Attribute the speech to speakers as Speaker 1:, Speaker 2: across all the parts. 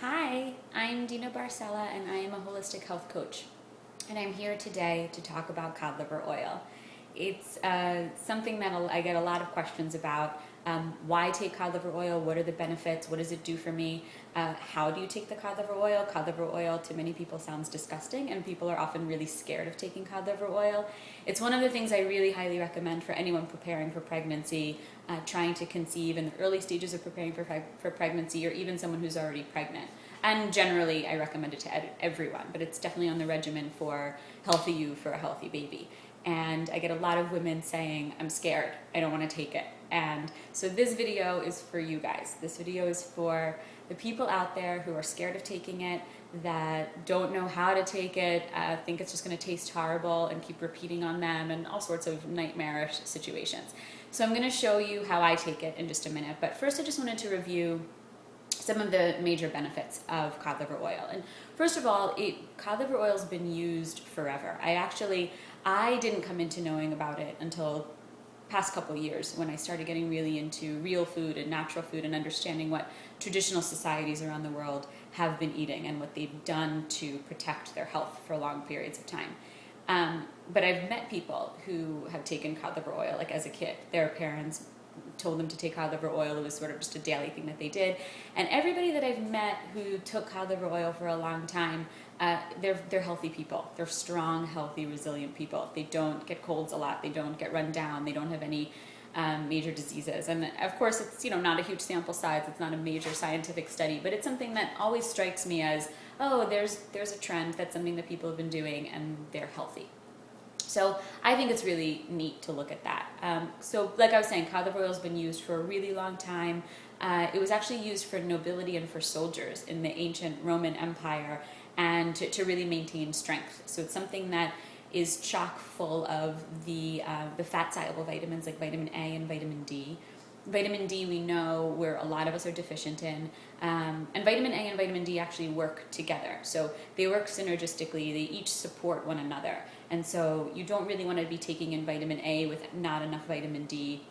Speaker 1: Hi, I'm Dina Barcella and I am a holistic health coach. And I'm here today to talk about cod liver oil. It's something that I get a lot of questions about. Why take cod liver oil? What are the benefits? What does it do for me? How do you take the cod liver oil? Cod liver oil to many people sounds disgusting, and people are often really scared of taking cod liver oil. It's one of the things I really highly recommend for anyone preparing for pregnancy, trying to conceive in the early stages of preparing for pregnancy, or even someone who's already pregnant. And generally, I recommend it to everyone, but it's definitely on the regimen for healthy you for a healthy baby. And I get a lot of women saying, I'm scared, I don't want to take it. And so this video is for you guys. This video is for the people out there who are scared of taking it, that don't know how to take it, think it's just going to taste horrible and keep repeating on them, and all sorts of nightmarish situations. So I'm going to show you how I take it in just a minute. But first I just wanted to review some of the major benefits of cod liver oil. And first of all, cod liver oil has been used forever. I didn't come into knowing about it until past couple years, when I started getting really into real food and natural food and understanding what traditional societies around the world have been eating and what they've done to protect their health for long periods of time. But I've met people who have taken cod liver oil, like as a kid. Their parents told them to take cod liver oil. It was sort of just a daily thing that they did. And everybody that I've met who took cod liver oil for a long time, they're healthy people. They're strong, healthy, resilient people. They don't get colds a lot. They don't get run down. They don't have any major diseases. And of course, it's not a huge sample size. It's not a major scientific study, but it's something that always strikes me as, oh, there's a trend. That's something that people have been doing, and they're healthy. So I think it's really neat to look at that. So like I was saying, cod liver oil has been used for a really long time. It was actually used for nobility and for soldiers in the ancient Roman Empire, and to really maintain strength. So it's something that is chock full of the fat-soluble vitamins like vitamin A and vitamin D. Vitamin D we know where a lot of us are deficient in, and vitamin A and vitamin D actually work together. So they work synergistically, they each support one another. And so you don't really want to be taking in vitamin A with not enough vitamin D,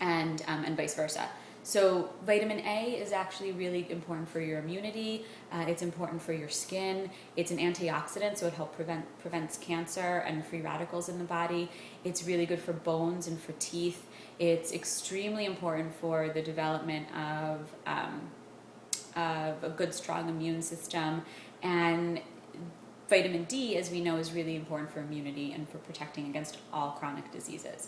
Speaker 1: and vice versa. So vitamin A is actually really important for your immunity. It's important for your skin. It's an antioxidant, so it helps prevents cancer and free radicals in the body. It's really good for bones and for teeth. It's extremely important for the development of a good, strong immune system. And vitamin D, as we know, is really important for immunity and for protecting against all chronic diseases.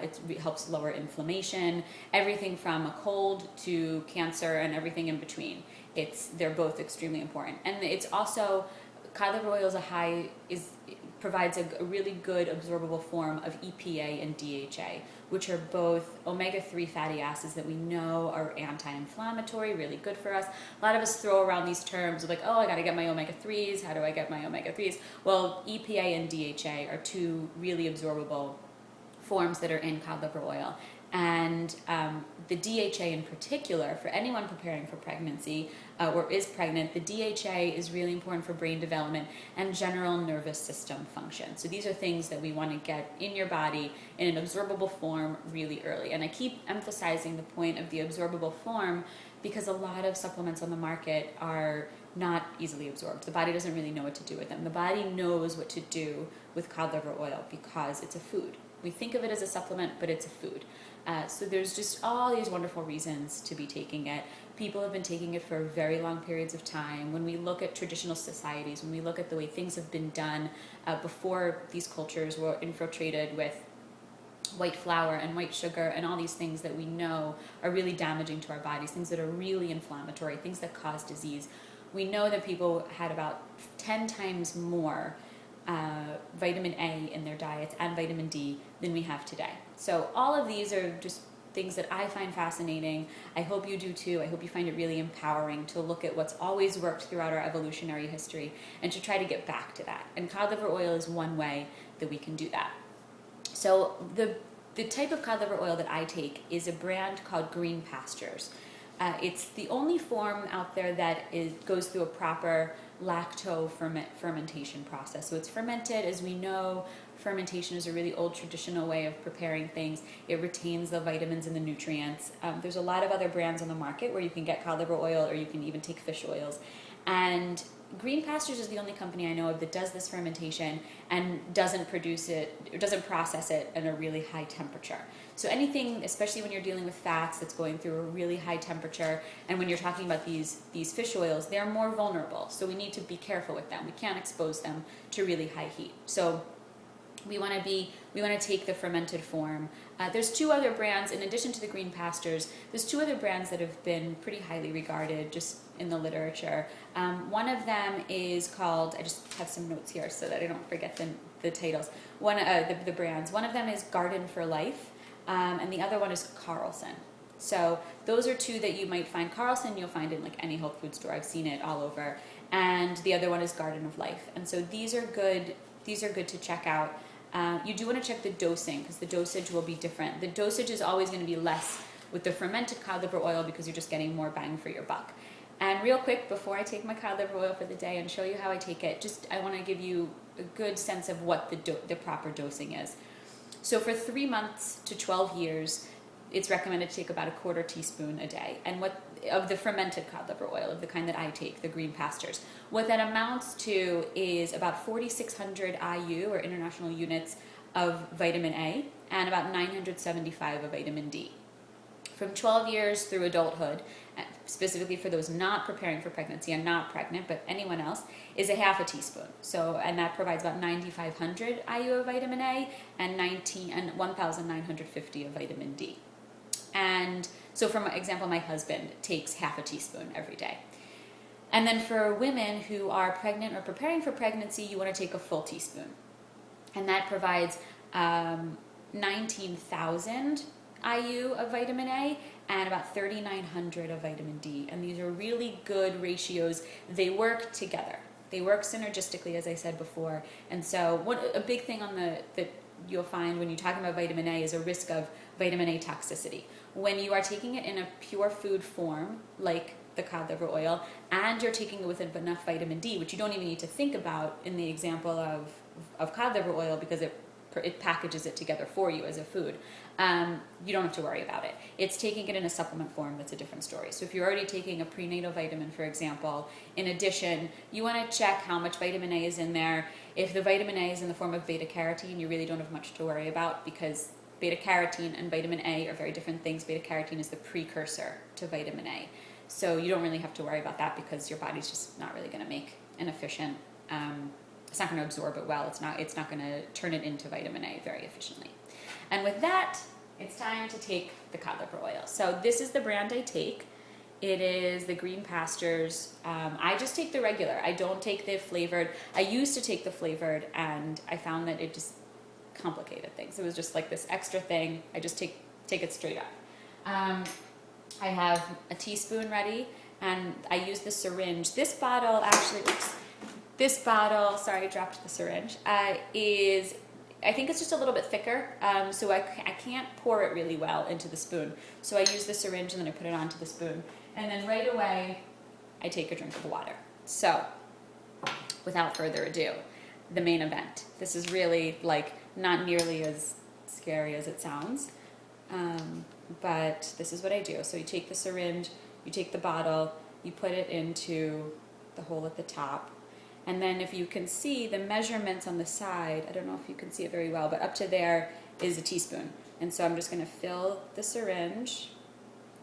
Speaker 1: It helps lower inflammation, everything from a cold to cancer and everything in between. They're both extremely important. And it's also, cod liver oil provides a really good absorbable form of EPA and DHA, which are both omega-3 fatty acids that we know are anti-inflammatory, really good for us. A lot of us throw around these terms of like, oh, I gotta get my omega-3s, how do I get my omega-3s? Well, EPA and DHA are two really absorbable forms that are in cod liver oil. And the DHA in particular, for anyone preparing for pregnancy or is pregnant, the DHA is really important for brain development and general nervous system function. So these are things that we want to get in your body in an absorbable form really early. And I keep emphasizing the point of the absorbable form because a lot of supplements on the market are not easily absorbed. The body doesn't really know what to do with them. The body knows what to do with cod liver oil because it's a food. We think of it as a supplement, but it's a food. So there's just all these wonderful reasons to be taking it. People have been taking it for very long periods of time. When we look at traditional societies, when we look at the way things have been done before these cultures were infiltrated with white flour and white sugar and all these things that we know are really damaging to our bodies, things that are really inflammatory, things that cause disease. We know that people had about 10 times more vitamin A in their diets and vitamin D than we have today. So all of these are just things that I find fascinating. I hope you do too. I hope you find it really empowering to look at what's always worked throughout our evolutionary history and to try to get back to that. And cod liver oil is one way that we can do that. So the type of cod liver oil that I take is a brand called Green Pastures. It's the only form out there that goes through a proper lacto fermentation process. So it's fermented, as we know, fermentation is a really old traditional way of preparing things. It retains the vitamins and the nutrients. There's a lot of other brands on the market where you can get cod liver oil, or you can even take fish oils. And Green Pastures is the only company I know of that does this fermentation and doesn't produce it, or doesn't process it at a really high temperature. So anything, especially when you're dealing with fats that's going through a really high temperature, and when you're talking about these fish oils, they're more vulnerable. So we need to be careful with them. We can't expose them to really high heat. So we want to take the fermented form. There's two other brands, in addition to the Green Pastures, there's two other brands that have been pretty highly regarded just in the literature. One of them is called, I just have some notes here so that I don't forget the titles, the brands. One of them is Garden for Life, and the other one is Carlson. So those are two that you might find. Carlson you'll find in like any health food store. I've seen it all over. And the other one is Garden of Life. And so these are good to check out. You do want to check the dosing, because the dosage will be different. The dosage is always going to be less with the fermented cod liver oil because you're just getting more bang for your buck. And real quick, before I take my cod liver oil for the day and show you how I take it, I want to give you a good sense of what the proper dosing is. So for 3 months to 12 years, it's recommended to take about a 1/4 teaspoon a day, and of the fermented cod liver oil, of the kind that I take, the Green Pastures. What that amounts to is about 4,600 IU, or international units, of vitamin A, and about 975 of vitamin D. From 12 years through adulthood, specifically for those not preparing for pregnancy and not pregnant, but anyone else, is a 1/2 teaspoon. So, and that provides about 9,500 IU of vitamin A and 1,950 of vitamin D. And so, for example, my husband takes 1/2 teaspoon every day. And then for women who are pregnant or preparing for pregnancy, you want to take a full teaspoon. And that provides 19,000 IU of vitamin A and about 3,900 of vitamin D. And these are really good ratios. They work together. They work synergistically, as I said before. And so a big thing that you'll find when you're talking about vitamin A is a risk of vitamin A toxicity. When you are taking it in a pure food form, like the cod liver oil, and you're taking it with enough vitamin D, which you don't even need to think about in the example of cod liver oil, because it packages it together for you as a food. You don't have to worry about it. It's taking it in a supplement form that's a different story. So if you're already taking a prenatal vitamin, for example, in addition, you want to check how much vitamin A is in there. If the vitamin A is in the form of beta carotene, you really don't have much to worry about, because beta carotene and vitamin A are very different things. Beta carotene is the precursor to vitamin A. So you don't really have to worry about that, because your body's just not really going to make an efficient, it's not going to absorb it well. It's not going to turn it into vitamin A very efficiently. And with that, it's time to take the cod liver oil. So this is the brand I take. It is the Green Pastures. I just take the regular. I don't take the flavored. I used to take the flavored, and I found that it just complicated things. It was just like this extra thing. I just take it straight up. I have a teaspoon ready, and I use the syringe. This bottle, sorry, I dropped the syringe, I think it's just a little bit thicker, so I can't pour it really well into the spoon. So I use the syringe, and then I put it onto the spoon. And then right away, I take a drink of water. So, without further ado, the main event. This is really not nearly as scary as it sounds, but this is what I do. So you take the syringe, you take the bottle, you put it into the hole at the top, and then if you can see the measurements on the side, I don't know if you can see it very well, but up to there is a teaspoon. And so I'm just going to fill the syringe,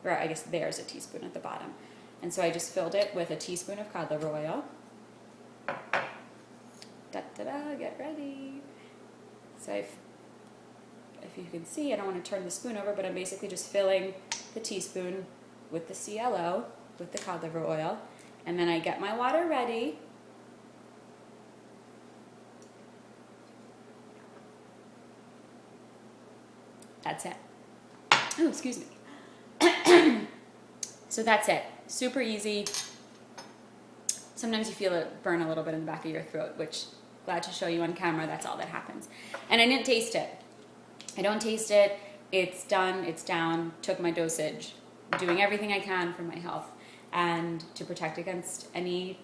Speaker 1: or I guess there's a teaspoon at the bottom. And so I just filled it with a teaspoon of cod liver oil. Da-da-da, get ready. So if you can see, I don't want to turn the spoon over, but I'm basically just filling the teaspoon with the CLO, with the cod liver oil. And then I get my water ready. That's it. Oh, excuse me. So that's it. Super easy. Sometimes you feel it burn a little bit in the back of your throat, which, glad to show you on camera, that's all that happens. And I didn't taste it. I don't taste it. It's done. It's down. Took my dosage. I'm doing everything I can for my health and to protect against any,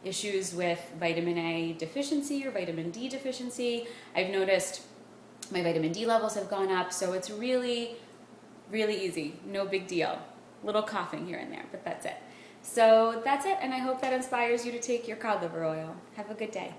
Speaker 1: issues with vitamin A deficiency or vitamin D deficiency. I've noticed my vitamin D levels have gone up, so it's really, really easy. No big deal. Little coughing here and there, but that's it. So that's it, and I hope that inspires you to take your cod liver oil. Have a good day.